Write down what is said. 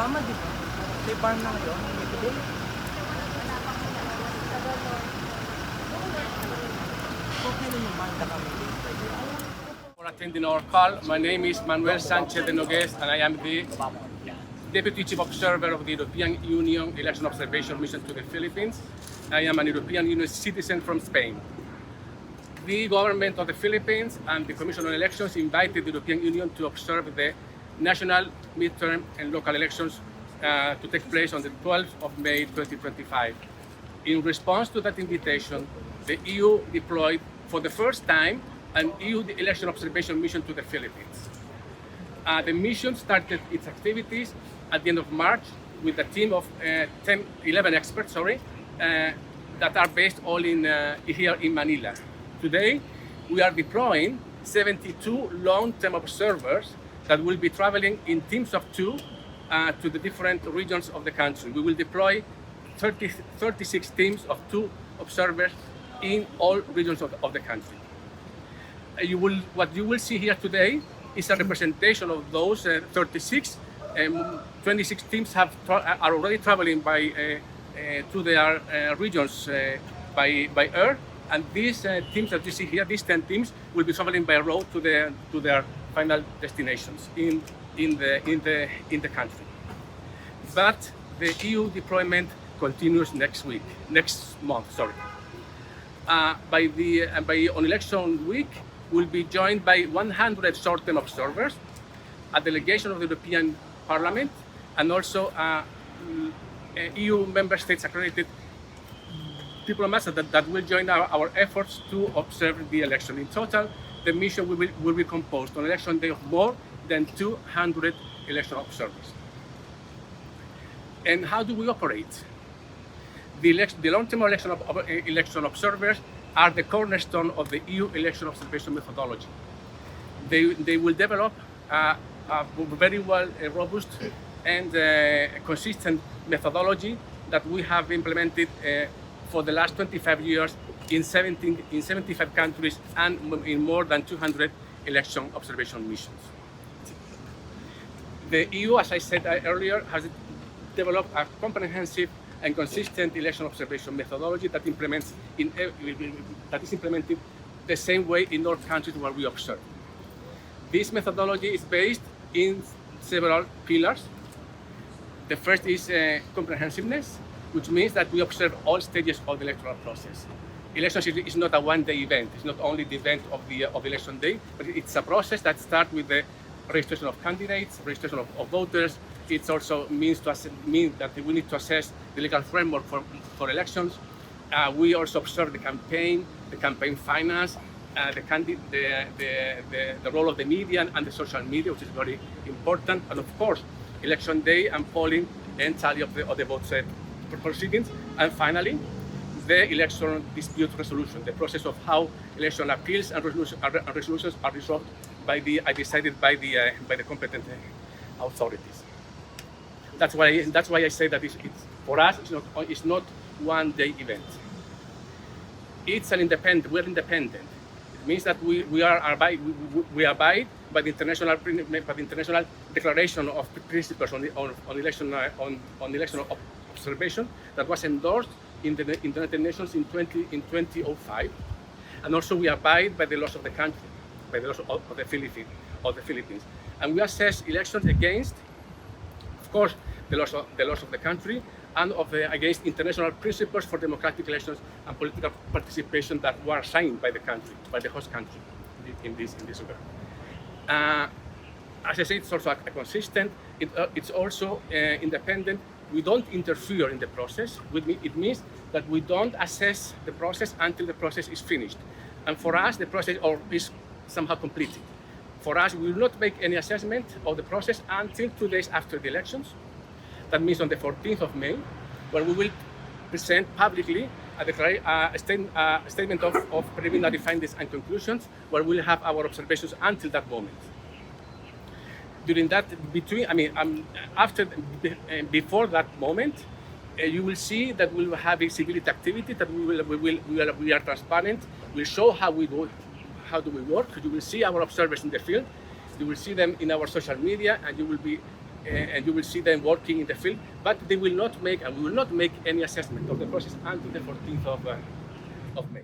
tama, di ba? May ban na ngayon, may today. Okay na yung ban na kami. For attending our call, my name is Manuel Sanchez de Nogues, and I am the Deputy Chief Observer of the European Union Election Observation Mission to the Philippines. I am an European Union citizen from Spain. The government of the Philippines and the Commission on Elections invited the European Union to observe the national, midterm, and local elections to take place on the 12th of May 2025. In response to that invitation, the EU deployed for the first time an EU election observation mission to the Philippines. The mission started its activities at the end of March with a team of 11 experts, that are based all in here in Manila. Today, we are deploying 72 long-term observers that will be traveling in teams of 2 to the different regions of the country. We will deploy 36 teams of 2 observers in all regions of the country. What you will see here today is a representation of those 36. 26 teams are already traveling to their regions by air, and these teams that you see here, these 10 teams, will be traveling by road to their final destinations in the country. But the EU deployment continues next month. On election week, we'll be joined by 100 short-term observers, a delegation of the European Parliament, and also EU member states accredited diplomats that will join our efforts to observe the election. In total, the mission will be composed on election day of more than 200 election observers. And how do we operate? The long-term election observers are the cornerstone of the EU election observation methodology. They will develop a very robust and consistent methodology that we have implemented for the last 25 years in 75 countries and in more than 200 election observation missions. The EU, as I said earlier, has developed a comprehensive and consistent election observation methodology that is implemented the same way in all countries where we observe. This methodology is based in several pillars. The first is comprehensiveness, which means that we observe all stages of the electoral process. Elections is not a one-day event. It's not only the event of the election day, but it's a process that starts with the registration of candidates, registration of voters. It also means that we need to assess the legal framework for elections. We also observe the campaign finance, the role of the media and the social media, which is very important, and of course, election day and polling and tally of the votes proceedings. And finally, the election dispute resolution, the process of how election appeals and resolutions are resolved decided by the competent authorities. That's why I say that for us it's not one day event. We're independent. It means that we abide by the international declaration of principles on election observation that was endorsed in the United Nations in 2005, and also we abide by the laws of the country, by the laws of the Philippines, and we assess elections against, of course, the laws of the country and against international principles for democratic elections and political participation that were signed by the country, by the host country, in this regard. As I said, it's also consistent. It's also independent. We don't interfere in the process. It means that we don't assess the process until the process is finished. And for us, the process is somehow completed. For us, we will not make any assessment of the process until 2 days after the elections. That means on the 14th of May, where we will present publicly a statement of preliminary findings and conclusions, where we'll have our observations until that moment. During that, before that moment, you will see that we will have visibility activity, that we are transparent. We'll show how do we work. You will see our observers in the field. You will see them in our social media, and you will be and you will see them working in the field, but they will not make, and we will not make any assessment of the process until the 14th of May.